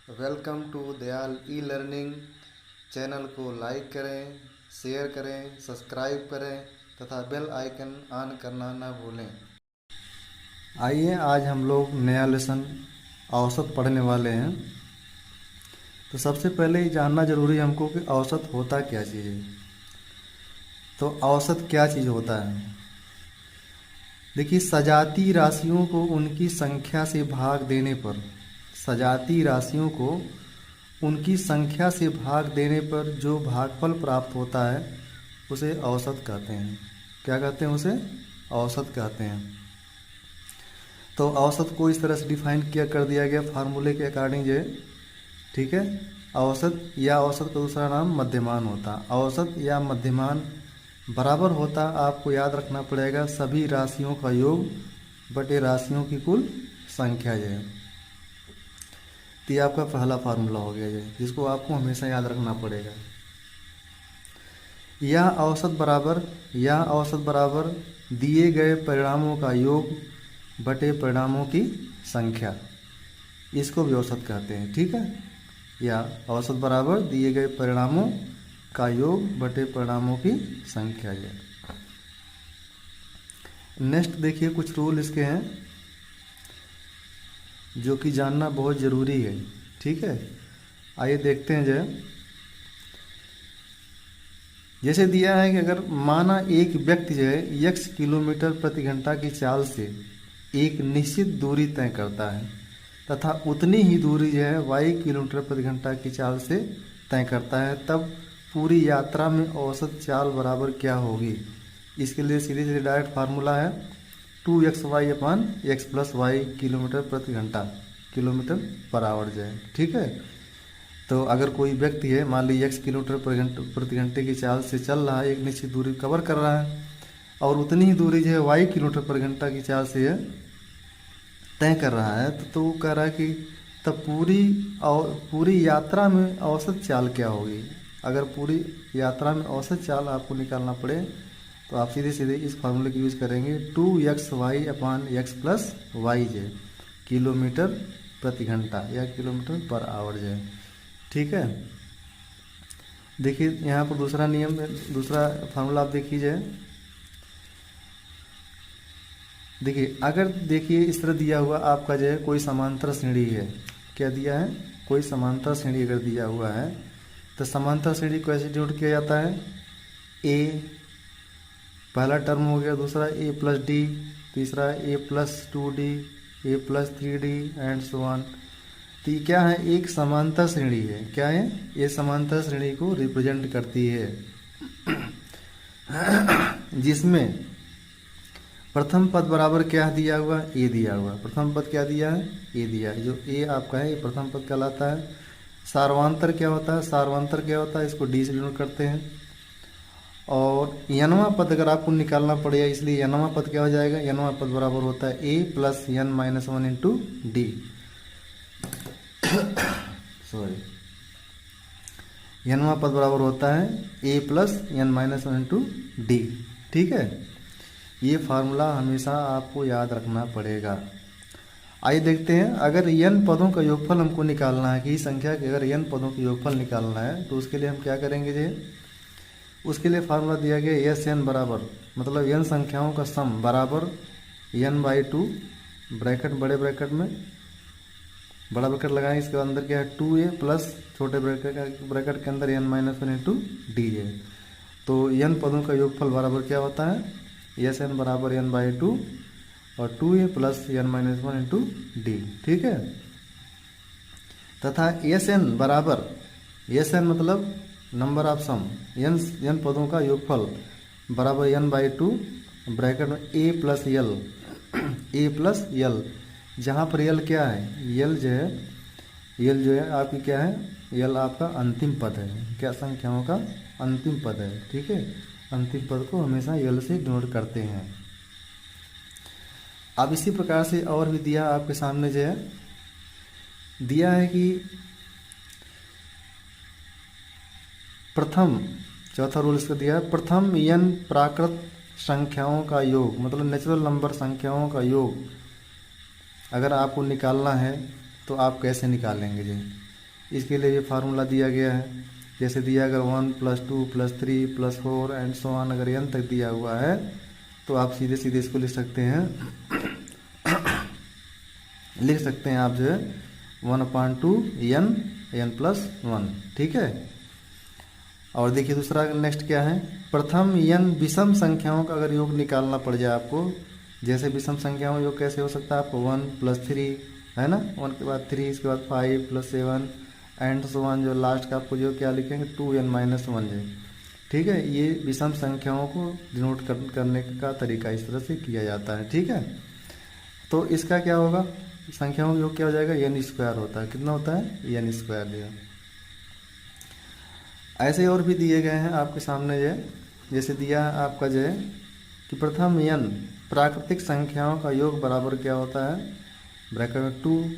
Welcome to Dayal e learning. Channel को like करें, share करें, सब्सक्राइब करें तथा बेल आइकन ऑन करना न भूलें। आइए आज हम लोग नया लेसन औसत पढ़ने वाले हैं। तो सबसे पहले ये जानना जरूरी है हमको कि औसत होता क्या चीज़ है। तो औसत क्या चीज़ होता है? देखिए, सजातीय राशियों को उनकी संख्या से भाग देने पर, सजातीय राशियों को उनकी संख्या से भाग देने पर जो भागफल प्राप्त होता है उसे औसत कहते हैं। क्या कहते हैं? उसे औसत कहते हैं। तो औसत को इस तरह से डिफाइन किया कर दिया गया फार्मूले के अकॉर्डिंग जो है, ठीक है। औसत या औसत का दूसरा नाम मध्यमान होता। औसत या मध्यमान बराबर होता, आपको याद रखना पड़ेगा, सभी राशियों का योग बटे राशियों की कुल संख्या जो है। तो ये आपका पहला फार्मूला हो गया है जिसको आपको हमेशा याद रखना पड़ेगा। यह औसत बराबर दिए गए परिणामों का योग बटे परिणामों की संख्या, इसको भी औसत कहते हैं, ठीक है। या औसत बराबर दिए गए परिणामों का योग बटे परिणामों की संख्या है। नेक्स्ट देखिए, कुछ रूल इसके हैं जो कि जानना बहुत ज़रूरी है, ठीक है। आइए देखते हैं। जैसे दिया है कि अगर माना एक व्यक्ति जो है x किलोमीटर प्रति घंटा की चाल से एक निश्चित दूरी तय करता है तथा उतनी ही दूरी जो है y किलोमीटर प्रति घंटा की चाल से तय करता है, तब पूरी यात्रा में औसत चाल बराबर क्या होगी? इसके लिए सीधे सीधे डायरेक्ट फार्मूला है 2xy/x + y किलोमीटर प्रति घंटा, किलोमीटर पर आवर जो है, ठीक है। तो अगर कोई व्यक्ति है, मान लीजिए x किलोमीटर प्रति घंटे की चाल से चल रहा है, एक निश्चित दूरी कवर कर रहा है और उतनी ही दूरी जो है y किलोमीटर प्रति घंटा की चाल से तय कर रहा है, तो वो कह रहा है कि तब पूरी यात्रा में औसत चाल क्या होगी? अगर पूरी यात्रा में औसत चाल आपको निकालना पड़े तो आप सीधे सीधे इस फार्मूले का यूज़ करेंगे 2xy/x + y जो किलोमीटर प्रति घंटा या किलोमीटर पर आवर जो है, ठीक है। देखिए यहाँ पर दूसरा नियम, दूसरा फार्मूला आप देखिए। देखिए, अगर देखिए इस तरह दिया हुआ आपका जो है कोई समांतर श्रेणी है, क्या दिया है? कोई समांतर श्रेणी अगर दिया हुआ है तो समांतर श्रेणी को ऐसे डिनोट किया जाता है a, पहला टर्म हो गया, दूसरा a + d, तीसरा a + 2d, a + 3d and so on. तो ये क्या है? एक समांतर श्रेणी है। क्या है? ये समांतर श्रेणी को रिप्रेजेंट करती है जिसमें प्रथम पद बराबर क्या दिया हुआ? ए दिया हुआ। प्रथम पद क्या दिया है? ए दिया है। जो ए आपका है ये प्रथम पद कहलाता है। सार्वंतर क्या होता है? सार्वंतर क्या होता है? इसको डी से डिनोट करते हैं। और यनवा पद अगर आपको निकालना पड़ेगा, इसलिए यनवा पद क्या हो जाएगा? यनवा पद बराबर होता है ए + n - 1 × d। सॉरी, यनवा पद बराबर होता है a + n - 1 × d, ठीक है। ये फार्मूला हमेशा आपको याद रखना पड़ेगा। आइए देखते हैं, अगर n पदों का योगफल हमको निकालना है, कि संख्या के अगर n पदों का योगफल निकालना है तो उसके लिए हम क्या करेंगे जी? उसके लिए फार्मूला दिया गया Sn बराबर, मतलब n संख्याओं का सम बराबर n/2, ब्रैकेट बड़े ब्रैकेट में बड़ा ब्रैकेट लगाएं, इसके अंदर क्या है 2a प्लस छोटे ब्रैकेट के अंदर n - 1 × d है। तो n पदों का योगफल बराबर क्या होता है? Sn बराबर n/2 और 2a + n - 1 × d, ठीक है। तथा Sn बराबर, Sn मतलब नंबर ऑफ सम, n पदों का योगफल बराबर n/2 ब्रैकेट में a + l, जहाँ पर l क्या है? l जो है आपकी क्या है? l आपका अंतिम पद है। क्या? संख्याओं का अंतिम पद है, ठीक है। अंतिम पद को हमेशा l से डिनोट करते हैं। अब इसी प्रकार से और भी दिया आपके सामने जो है, दिया है कि प्रथम, चौथा रूल इसका दिया है, प्रथम n प्राकृत संख्याओं का योग, मतलब नेचुरल नंबर संख्याओं का योग अगर आपको निकालना है तो आप कैसे निकालेंगे जी? इसके लिए ये फार्मूला दिया गया है। जैसे दिया अगर 1 + 2 + 3 + 4 एंड सो ऑन, अगर n तक दिया हुआ है तो आप सीधे सीधे इसको लिख सकते हैं आप जो है 1/2 n+1, ठीक है। और देखिए दूसरा नेक्स्ट क्या है, प्रथम n विषम संख्याओं का अगर योग निकालना पड़ जाए आपको, जैसे विषम संख्याओं योग कैसे हो सकता है आपको 1 + 3 है ना, 1 के बाद 3, इसके बाद 5 + 7 एंड सो ऑन, जो लास्ट का आपको जो क्या लिखेंगे 2n-1 जो, ठीक है। ये विषम संख्याओं को डिनोट करने का तरीका इस तरह से किया जाता है, ठीक है। तो इसका क्या होगा, संख्याओं का योग क्या हो जाएगा, n² होता है। कितना होता है, n²। जो ऐसे और भी दिए गए हैं आपके सामने, जो जैसे दिया है आपका जो है कि प्रथम n प्राकृतिक संख्याओं का योग बराबर क्या होता है, ब्रैकेट में 2,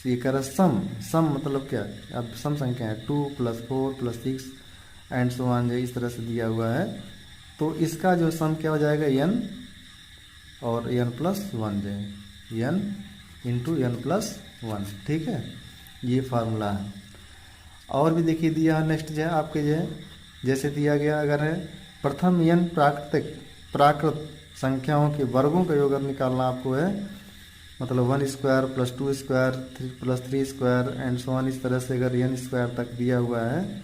ये कह रहा सम मतलब क्या, अब सम संख्या है 2 + 4 + 6 एंड सो ऑन, जो इस तरह से दिया हुआ है। तो इसका जो सम क्या हो जाएगा n और n+1 जो है n × n+1, ठीक है। ये फार्मूला है। और भी देखिए दिया है नेक्स्ट जो है आपके जो है, जैसे दिया गया अगर है प्रथम n प्राकृत संख्याओं के वर्गों का योग निकालना आपको है, मतलब 1² + 2² + 3² एंड सो ऑन, इस तरह से अगर n² तक दिया हुआ है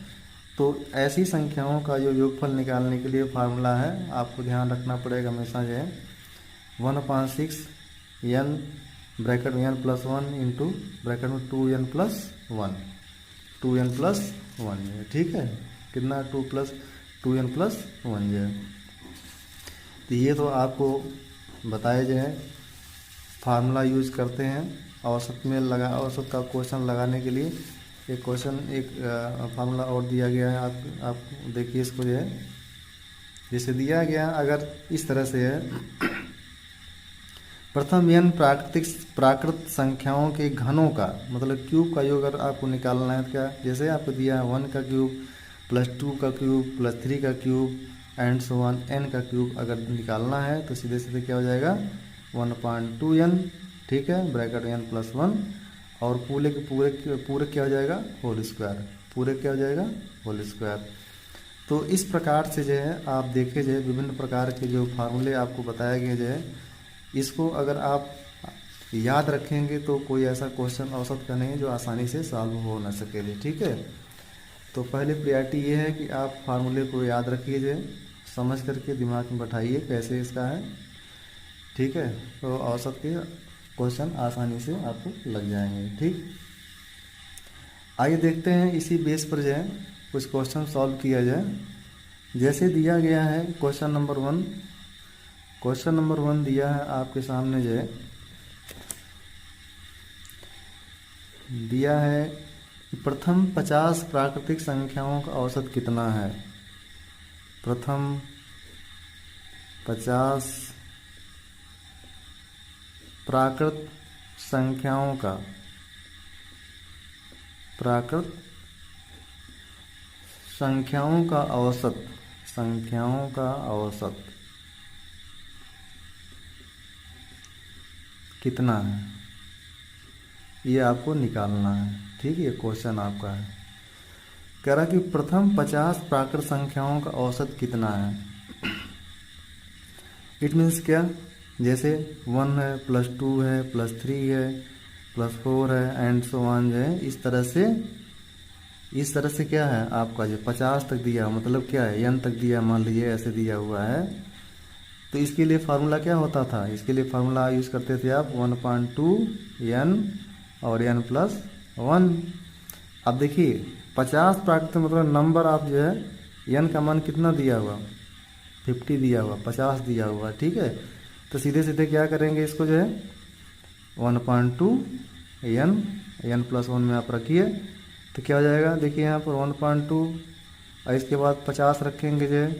तो ऐसी संख्याओं का जो योगफल निकालने के लिए फार्मूला है, आपको ध्यान रखना पड़ेगा हमेशा जो है 1/6 n ब्रैकेट में n+1 इंटू ब्रैकेट में 2n+1 है, ठीक है। कितना 2n+1 जो है। तो ये तो आपको बताया जो है फार्मूला यूज करते हैं औसत में औसत का क्वेश्चन लगाने के लिए। एक फार्मूला और दिया गया है, आप देखिए इसको जो है, जैसे दिया गया अगर इस तरह से है, प्रथम n प्राकृत संख्याओं के घनों का मतलब क्यूब का योग अगर आपको निकालना है, क्या जैसे आपको दिया है 1 का क्यूब + 2 का क्यूब + 3 का cube and so on n का क्यूब अगर निकालना है तो सीधे सीधे क्या हो जाएगा 1/2n, ठीक है, ब्रैकेट n+1 और पूरे क्या हो जाएगा होल स्क्वायर, पूरे क्या हो जाएगा होल स्क्वायर। तो इस प्रकार से जो है आप देखे जो है विभिन्न प्रकार के जो फार्मूले आपको बताए गए जो है, इसको अगर आप याद रखेंगे तो कोई ऐसा क्वेश्चन औसत का नहीं जो आसानी से सॉल्व हो ना सके, ठीक है। तो पहले प्रायोरिटी ये है कि आप फार्मूले को याद रखिए, समझ करके दिमाग में बैठाइए कैसे इसका है, ठीक है। तो औसत के क्वेश्चन आसानी से आपको लग जाएंगे, ठीक। आइए देखते हैं इसी बेस पर जो है कुछ क्वेश्चन सॉल्व किया जाए। जैसे दिया गया है क्वेश्चन नंबर 1 दिया है आपके सामने, जो है दिया है प्रथम 50 प्राकृतिक संख्याओं का औसत कितना है। प्रथम 50 प्राकृत संख्याओं का औसत कितना है, ये आपको निकालना है, ठीक है। ये क्वेश्चन आपका है, कह रहा कि प्रथम 50 प्राकृत संख्याओं का औसत कितना है। इट मीन्स क्या, जैसे 1 है +2 है +3 है +4 है एंड सो ऑन जो है, इस तरह से क्या है आपका जो 50 तक दिया, मतलब क्या है n तक दिया, मान लीजिए ऐसे दिया हुआ है। तो इसके लिए फार्मूला क्या होता था, इसके लिए फार्मूला यूज करते थे आप 1/2 n और n+1। अब देखिए 50 प्राकृत मतलब नंबर आप जो है n का मान कितना दिया हुआ 50 दिया हुआ, 50 दिया हुआ, ठीक है। तो सीधे सीधे क्या करेंगे इसको जो है 1/2 n+1 में आप रखिए, तो क्या हो जाएगा, देखिए यहाँ पर 1/2 और इसके बाद 50 रखेंगे जो है,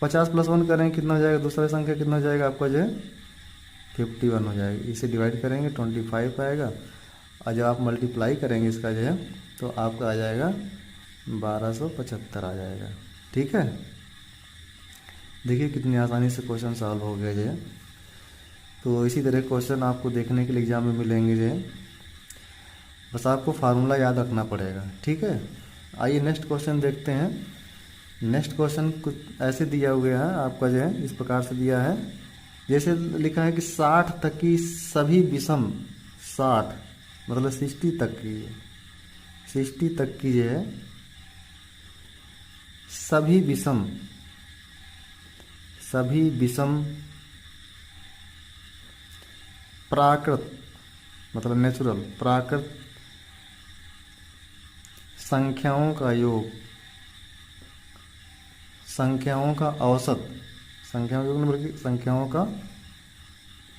50 + 1 करेंगे कितना हो जाएगा, दूसरा संख्या कितना हो जाएगा आपका जो है 51 हो जाएगा। इसे डिवाइड करेंगे 25 आएगा, और जब आप मल्टीप्लाई करेंगे इसका जो है तो आपका आ जाएगा 1275 आ जाएगा, ठीक है। देखिए कितनी आसानी से क्वेश्चन सॉल्व हो गया जो है। तो इसी तरह क्वेश्चन आपको देखने के लिए एग्जाम में मिलेंगे जो है। बस आपको फार्मूला याद रखना पड़ेगा, ठीक है। आइए नेक्स्ट क्वेश्चन देखते हैं। नेक्स्ट क्वेश्चन कुछ ऐसे दिया हुआ है आपका, जो है इस प्रकार से दिया है, जैसे लिखा है कि 60 तक की सभी विषम, 60 मतलब 60 तक की, 60 तक की जो है सभी विषम, सभी विषम प्राकृत मतलब नेचुरल, प्राकृत संख्याओं का योग, संख्याओं का औसत, संख्याओं का योग नंबर की संख्याओं का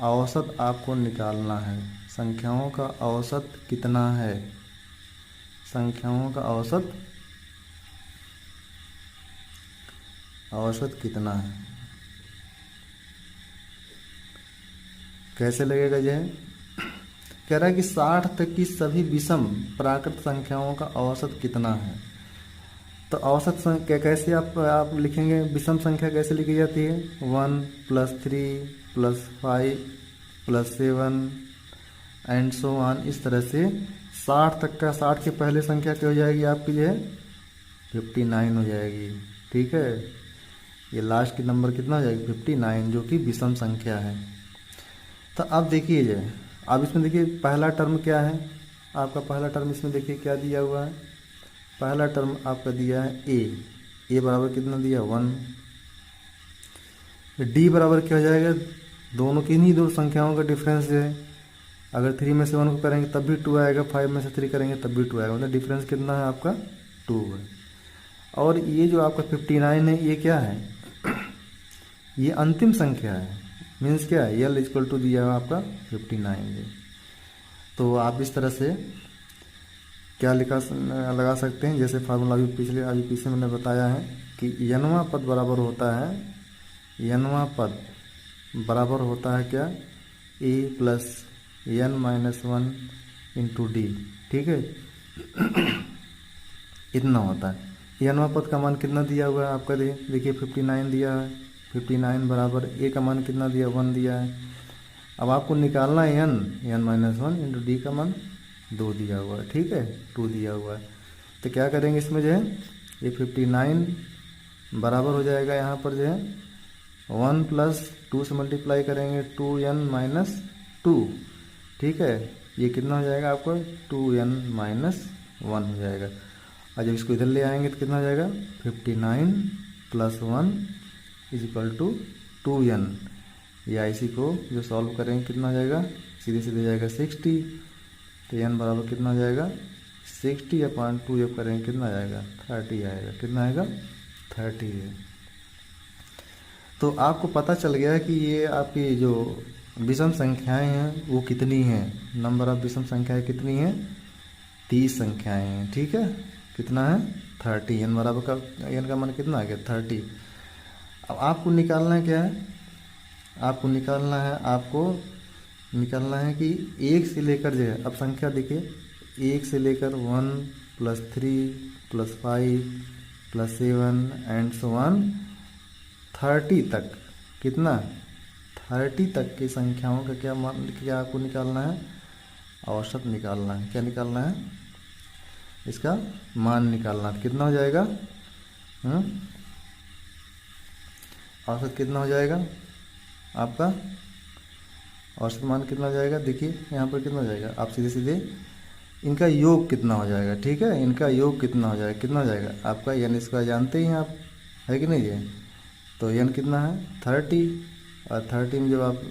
औसत आपको निकालना है। संख्याओं का औसत कितना है, संख्याओं का औसत, औसत कितना है, कैसे लगेगा। यह कह रहा है कि 60 तक की सभी विषम प्राकृत संख्याओं का औसत कितना है। तो औसत संख्या कैसे आप लिखेंगे, विषम संख्या कैसे लिखी जाती है, 1 + 3 + 5 + 7 एंड सो ऑन, इस तरह से 60 तक का, 60 के पहले संख्या क्या हो जाएगी आपकी, जो है 59 हो जाएगी, ठीक है। ये लास्ट की नंबर कितना हो जाएगी, 59, जो कि विषम संख्या है। तो अब देखिए जो है, अब इसमें देखिए पहला टर्म क्या है आपका, पहला टर्म इसमें देखिए क्या दिया हुआ है, पहला टर्म आपका दिया है ए बराबर कितना दिया, 1। डी बराबर क्या हो जाएगा, दोनों की ही दो संख्याओं का डिफरेंस है। अगर 3 में से 1 को करेंगे तब भी 2 आएगा, 5 में से 3 करेंगे तब भी 2 आएगा, मतलब डिफरेंस कितना है आपका, 2 है। और ये जो आपका 59 है, ये क्या है, ये अंतिम संख्या है, मीन्स क्या है, यल इक्वल टू दिया हुआ आपका 59 है। तो आप इस तरह से क्या लगा सकते हैं, जैसे फार्मूला अभी पीछे मैंने बताया है कि यनवा पद बराबर होता है, यनवा पद बराबर होता है क्या, ए प्लस n - 1 इंटू डी, ठीक है। इतना होता है। यनवा पद का मान कितना दिया हुआ है आपका, देखिए 59 दिया है, 59 बराबर ए का मान कितना दिया, 1 दिया है। अब आपको निकालना है n - 1 इंटू डी का मान 2 दिया हुआ है, ठीक है, 2 दिया हुआ है। तो क्या करेंगे इसमें जो है, ये 59 बराबर हो जाएगा यहाँ पर जो है 1 + 2 से मल्टीप्लाई करेंगे, 2n - 2, ठीक है। ये कितना हो जाएगा आपको, 2n - 1 हो जाएगा। और जब इसको इधर ले आएंगे तो कितना हो जाएगा, 59 + 1 = 2n, या इसी को जो सॉल्व करेंगे कितना हो जाएगा, सीधे सीधे जाएगा 60। तो n बराबर कितना हो जाएगा, 60/2 जब करेंगे कितना आ जाएगा, 30 आएगा, कितना आएगा, 30 है। तो आपको पता चल गया कि ये आपकी जो विषम संख्याएं हैं वो कितनी हैं, नंबर ऑफ विषम संख्याएं कितनी हैं, 30 संख्याएं हैं, ठीक है। कितना है, 30, n बराबर का, n का मान कितना आ गया, 30। अब आपको निकालना है क्या है, आपको निकालना है कि 1 से लेकर जो है, अब संख्या देखिए 1 से लेकर 1 + 3 + 5 + 7 एंड सो ऑन 30 तक, कितना, 30 तक की संख्याओं का क्या मान, क्या आपको निकालना है, औसत निकालना है। क्या निकालना है, इसका मान निकालना है। कितना हो जाएगा, औसत कितना हो जाएगा आपका, औसत मान कितना हो जाएगा, देखिए यहाँ पर कितना हो जाएगा, आप सीधे सीधे इनका योग कितना हो जाएगा, ठीक है, इनका योग कितना हो जाएगा, कितना हो जाएगा आपका, n स्क्वायर जानते ही हैं आप, है कि नहीं ये। तो n कितना है, 30, और 30 में जब आप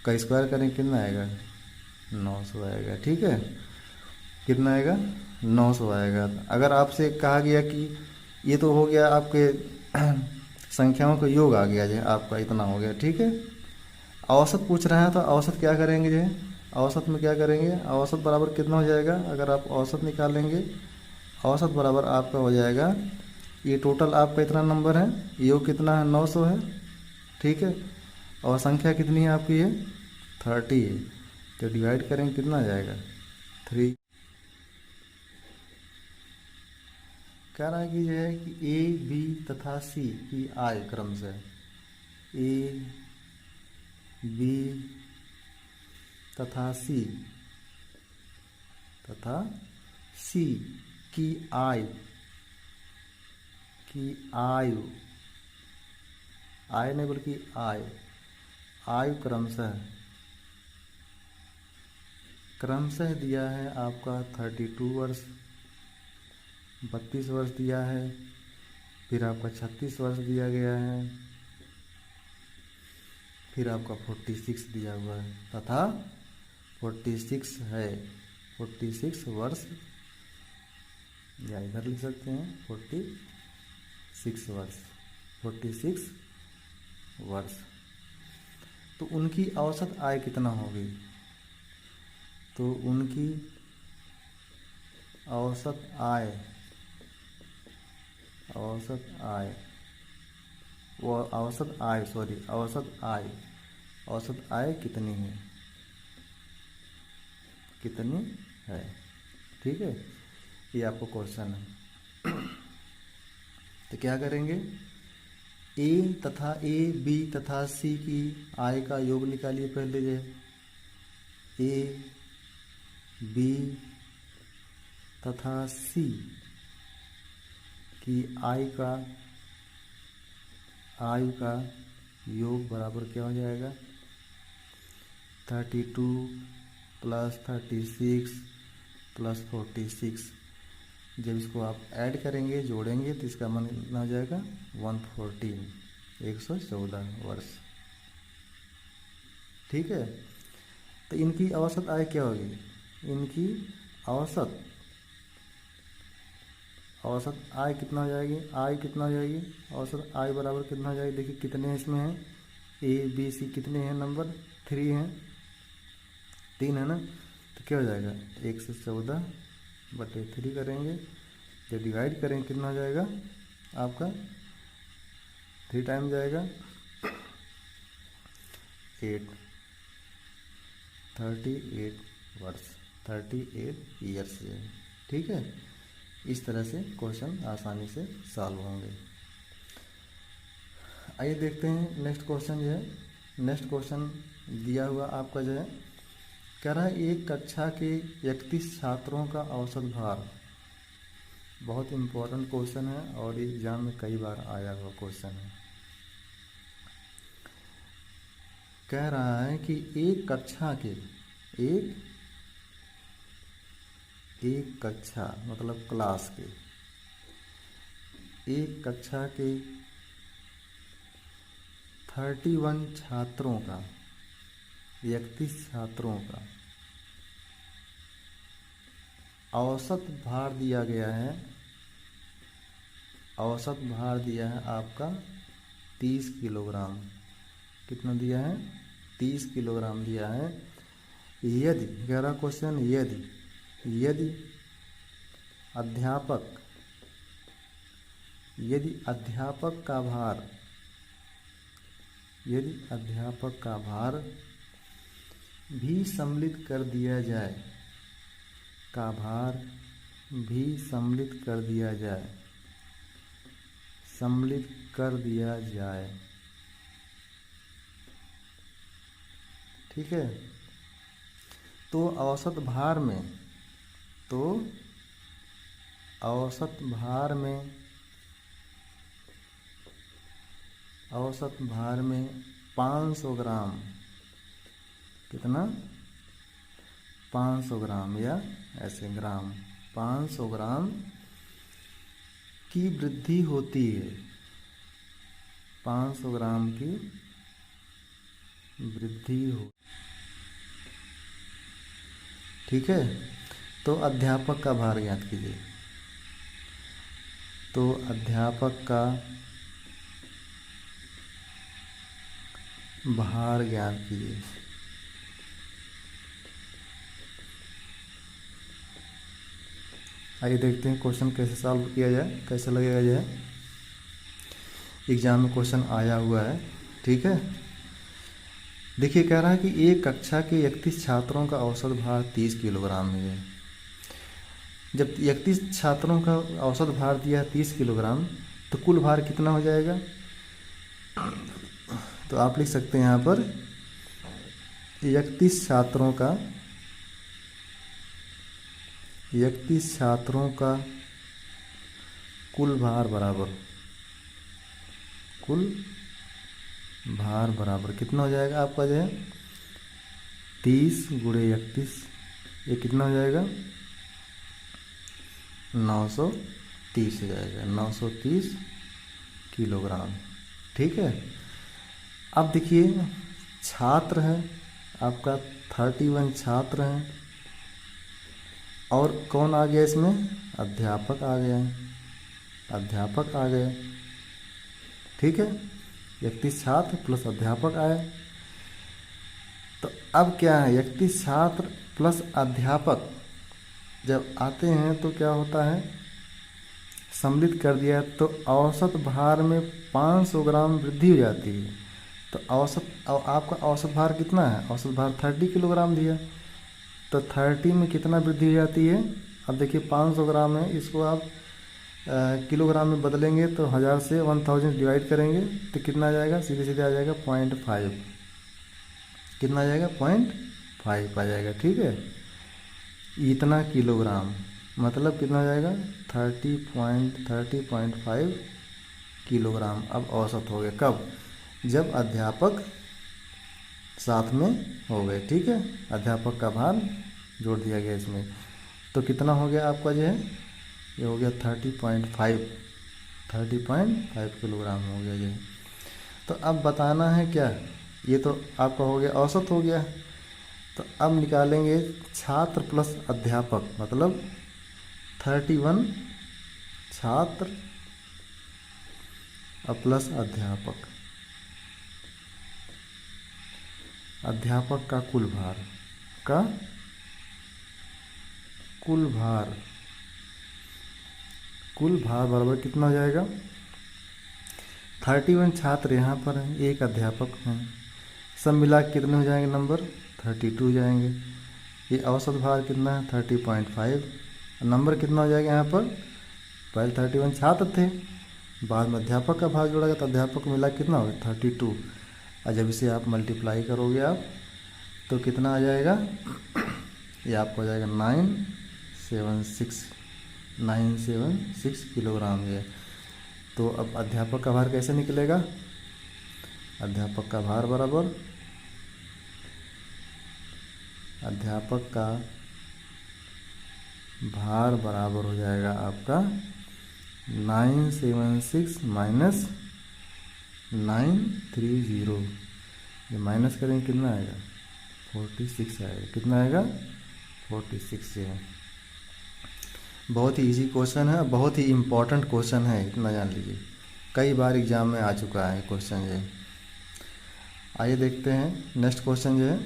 का स्क्वायर करें कितना आएगा, 900 आएगा, ठीक है। कितना आएगा, 900 आएगा। अगर आपसे कहा गया कि ये तो हो गया आपके संख्याओं का योग आ गया जो आपका, इतना हो गया, ठीक है। औसत पूछ रहा है तो औसत क्या करेंगे जो है, औसत में क्या करेंगे, औसत बराबर कितना हो जाएगा, अगर आप औसत निकालेंगे, औसत बराबर आपका हो जाएगा, ये टोटल आपका इतना नंबर है, योग कितना है, 900 है, ठीक है। और संख्या कितनी है आपकी, है 30 है। तो डिवाइड करेंगे कितना आ जाएगा, 3। कह रहा है कि यह है कि ए बी तथा सी की आय क्रम से, ए बी तथा सी तथा सी की आयु, आय नहीं बल्कि आयु क्रमशः दिया है आपका 32 वर्ष, 32 वर्ष दिया है, फिर आपका 36 वर्ष दिया गया है, फिर आपका 46 दिया हुआ है तथा 46 है, 46 वर्ष, या इधर लिख सकते हैं 46 वर्ष, 46 वर्ष। तो उनकी औसत आय कितना होगी? तो उनकी औसत आय कितनी है? ठीक है, ये आपको क्वेश्चन है। तो क्या करेंगे, ए तथा ए बी तथा सी की आय का योग निकालिए पहले। जो ए बी तथा सी की आयु का योग बराबर क्या हो जाएगा, 32 प्लस 36 प्लस 46। जब इसको आप ऐड करेंगे, जोड़ेंगे, तो इसका मान कितना हो जाएगा 114, 114 वर्ष। ठीक है, तो इनकी औसत आय क्या होगी? इनकी औसत आय कितना हो जाएगी? औसत आय बराबर कितना हो जाएगी? देखिए कितने इसमें हैं, ए बी सी कितने हैं नंबर? 3 हैं, 3 है ना। तो क्या हो जाएगा, 114/3 करेंगे, जब डिवाइड करेंगे कितना हो जाएगा आपका, 3 टाइम जाएगा 8, 38 वर्ष, 38 ईयर्स है। ठीक है, इस तरह से क्वेश्चन आसानी से सॉल्व होंगे। आइए देखते हैं नेक्स्ट क्वेश्चन। जो है नेक्स्ट क्वेश्चन दिया हुआ आपका जो है, कह रहा है एक कक्षा के 31 छात्रों का औसत भार। बहुत इम्पोर्टेंट क्वेश्चन है और एग्जाम में कई बार आया हुआ क्वेश्चन है। कह रहा है कि एक कक्षा के एक कक्षा मतलब क्लास के, एक कक्षा के 31 छात्रों का, 31 छात्रों का औसत भार दिया गया है। औसत भार दिया है आपका 30 किलोग्राम। कितना दिया है? 30 किलोग्राम दिया है। यदि, कह रहा क्वेश्चन, यदि अध्यापक का भार भी सम्मिलित कर दिया जाए, सम्मिलित कर दिया जाए। ठीक है, तो औसत भार में 500 ग्राम, कितना? 500 ग्राम, या ऐसे ग्राम, 500 ग्राम की वृद्धि होती है। 500 ग्राम की वृद्धि हो। ठीक है, तो अध्यापक का भार ज्ञात कीजिए। तो अध्यापक का भार ज्ञात कीजिए। आइए देखते हैं क्वेश्चन कैसे सॉल्व किया जाए, कैसे लगेगा। जो है एग्जाम में क्वेश्चन आया हुआ है। ठीक है, देखिए कह रहा है कि एक कक्षा के 31 छात्रों का औसत भार 30 किलोग्राम है। जब 31 छात्रों का औसत भार दिया है 30 किलोग्राम, तो कुल भार कितना हो जाएगा? तो आप लिख सकते हैं यहाँ पर 31 छात्रों का 31 छात्रों का कुल भार बराबर, कुल भार बराबर कितना हो जाएगा आपका जो है 30 गुणे 31, ये कितना हो जाएगा 930 हो जाएगा, 930 किलोग्राम। ठीक है। अब देखिए छात्र है आपका 31 छात्र हैं, और कौन आ गया इसमें, अध्यापक आ गया, अध्यापक आ गए। ठीक है, 31 छात्र प्लस अध्यापक आए। तो अब क्या है 31 छात्र प्लस अध्यापक जब आते हैं तो क्या होता है, सम्मिलित कर दिया तो औसत भार में 500 ग्राम वृद्धि हो जाती है। तो आपका औसत भार कितना है, औसत भार 30 किलोग्राम दिया, तो 30 में कितना वृद्धि हो जाती है। अब देखिए 500 ग्राम है, इसको आप किलोग्राम में बदलेंगे तो 1000 से 1000 डिवाइड करेंगे तो कितना आ जाएगा, सीधे सीधे आ जाएगा 0.5, कितना आ जाएगा 0.5 आ जाएगा। ठीक है, इतना किलोग्राम मतलब कितना हो जाएगा 30.5 किलोग्राम अब औसत हो गया। कब, जब अध्यापक साथ में हो गए। ठीक है, अध्यापक का भार जोड़ दिया गया इसमें, तो कितना हो गया आपका जो है, ये हो गया 30.5 किलोग्राम हो गया ये। तो अब बताना है क्या, ये तो आपका हो गया औसत हो गया। तो अब निकालेंगे छात्र प्लस अध्यापक, मतलब 31 छात्र और प्लस अध्यापक, अध्यापक का कुल भार का कुल भार बराबर कितना हो जाएगा, 31 छात्र यहाँ पर हैं, एक अध्यापक हैं, सब मिला के कितने हो जाएंगे नंबर 32 हो जाएंगे। ये औसत भार कितना है 30.5, नंबर कितना हो जाएगा यहाँ पर, पहले 31 छात्र थे, बाद में अध्यापक का भाग जोड़ा गया तो अध्यापक को मिला कितना होगा 32, और जब इसे आप मल्टीप्लाई करोगे आप तो कितना आ जाएगा, ये आपको हो जाएगा 976 किलोग्राम है। तो अब अध्यापक का भार कैसे निकलेगा, अध्यापक का भार बराबर, अध्यापक का भार बराबर हो जाएगा आपका 976 माइनस 930, ये माइनस करेंगे कितना आएगा 46 आएगा, कितना आएगा 46 है। बहुत ही इजी क्वेश्चन है, बहुत ही इम्पोर्टेंट क्वेश्चन है, इतना जान लीजिए, कई बार एग्जाम में आ चुका है क्वेश्चन ये। आइए देखते हैं नेक्स्ट क्वेश्चन जो है,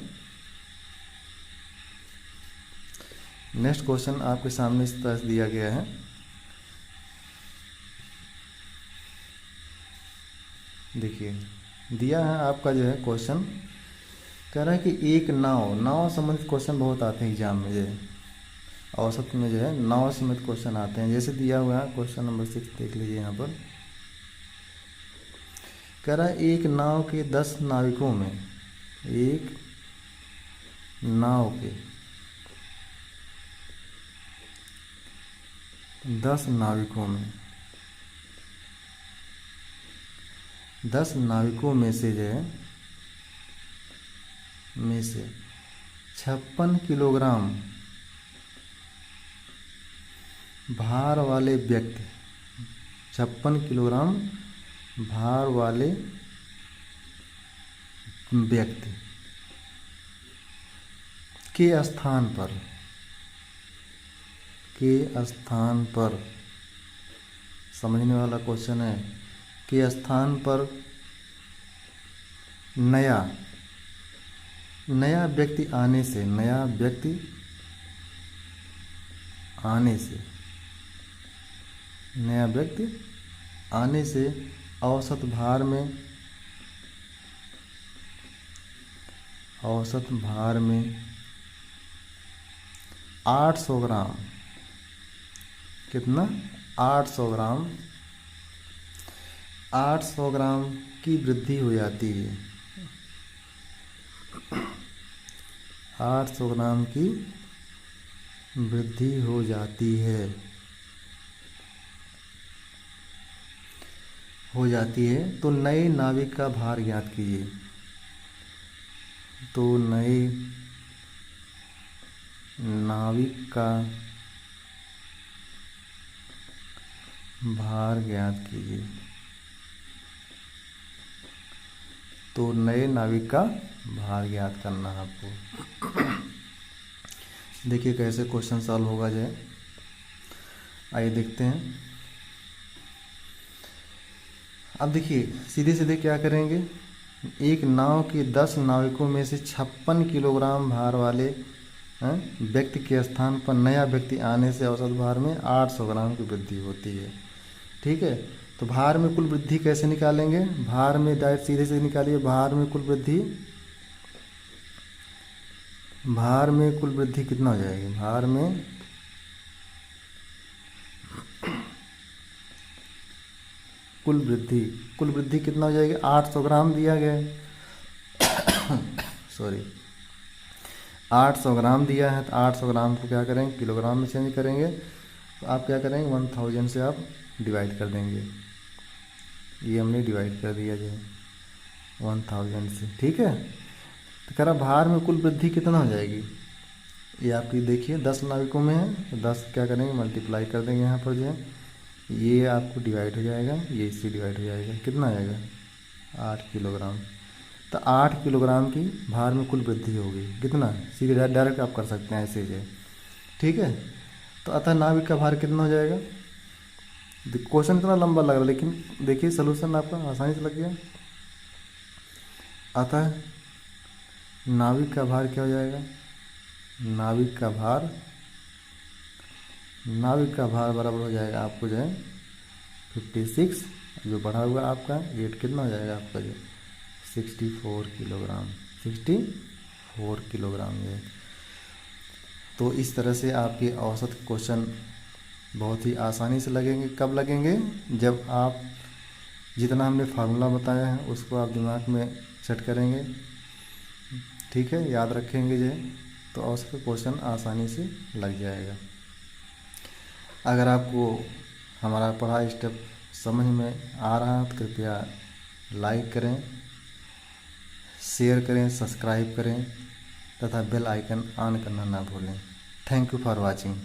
नेक्स्ट क्वेश्चन आपके सामने इस तरह से दिया गया है। देखिए दिया है आपका जो है क्वेश्चन, कह रहा है कि एक नाव संबंधित क्वेश्चन बहुत आते हैं एग्जाम में, जो है औसत में जो है नाव संबंधित क्वेश्चन आते हैं। जैसे दिया हुआ है क्वेश्चन नंबर 6 देख लीजिए यहाँ पर, कह रहा है एक नाव के 10 नाविकों में, एक नाव के 10 नाविकों में, 10 नाविकों में से जो है में से 56 किलोग्राम भार वाले व्यक्ति, 56 किलोग्राम भार वाले व्यक्ति के स्थान पर समझने वाला क्वेश्चन है, के स्थान पर नया व्यक्ति आने से, नया व्यक्ति आने से, नया व्यक्ति आने से औसत भार में 800 ग्राम, कितना 800 ग्राम की वृद्धि हो जाती है, 800 ग्राम की वृद्धि हो जाती है, तो नए नाविक का भार ज्ञात कीजिए। तो नए नाविक का भार ज्ञात कीजिए। तो नए नाविक का भार ज्ञात करना है आपको। देखिए कैसे क्वेश्चन सॉल्व होगा जो है, आइए देखते हैं। अब देखिए सीधे सीधे क्या करेंगे, एक नाव के 10 नाविकों में से 56 किलोग्राम भार वाले व्यक्ति के स्थान पर नया व्यक्ति आने से औसत भार में 800 ग्राम की वृद्धि होती है। ठीक है, तो भार में कुल वृद्धि कैसे निकालेंगे, भार में डायरेक्ट सीधे से निकालिए। भार में कुल वृद्धि, भार में कुल वृद्धि कितना हो जाएगी, भार में कुल वृद्धि कितना हो जाएगी, 800 ग्राम दिया गया है सॉरी 800 ग्राम दिया है, तो 800 ग्राम को क्या करेंगे, किलोग्राम में चेंज करेंगे। तो आप क्या करेंगे, 1000 से आप डिवाइड कर देंगे। ये हमने डिवाइड कर दिया जो 1000 से। ठीक है, तो कह रहा भार में कुल वृद्धि कितना हो जाएगी, ये आपकी देखिए 10 नाविकों में है, तो 10 क्या करेंगे, मल्टीप्लाई कर देंगे यहाँ पर जो है, ये आपको डिवाइड हो जाएगा, ये इससे डिवाइड हो जाएगा, कितना आएगा 8 किलोग्राम। तो 8 किलोग्राम की भार में कुल वृद्धि होगी, कितना, सीधे डायरेक्ट आप कर सकते हैं ऐसे ही। ठीक है, तो अतः नाविक का भार कितना हो जाएगा। क्वेश्चन इतना लंबा लग रहा है, लेकिन देखिए सलूशन आपका आसानी से लग गया। अतः नाविक का भार क्या हो जाएगा, नाविक का भार बराबर हो जाएगा आपको जो है 56, जो बढ़ा हुआ आपका 8 कितना हो जाएगा आपका जो 64 किलोग्राम, 64 किलोग्राम ये। तो इस तरह से आपके औसत क्वेश्चन बहुत ही आसानी से लगेंगे। कब लगेंगे, जब आप जितना हमने फार्मूला बताया है उसको आप दिमाग में सेट करेंगे। ठीक है, याद रखेंगे जो, तो औसत क्वेश्चन आसानी से लग जाएगा। अगर आपको हमारा पढ़ा स्टेप समझ में आ रहा है तो कृपया लाइक करें, शेयर करें, सब्सक्राइब करें तथा बेल आइकन ऑन करना ना भूलें। Thank you for watching.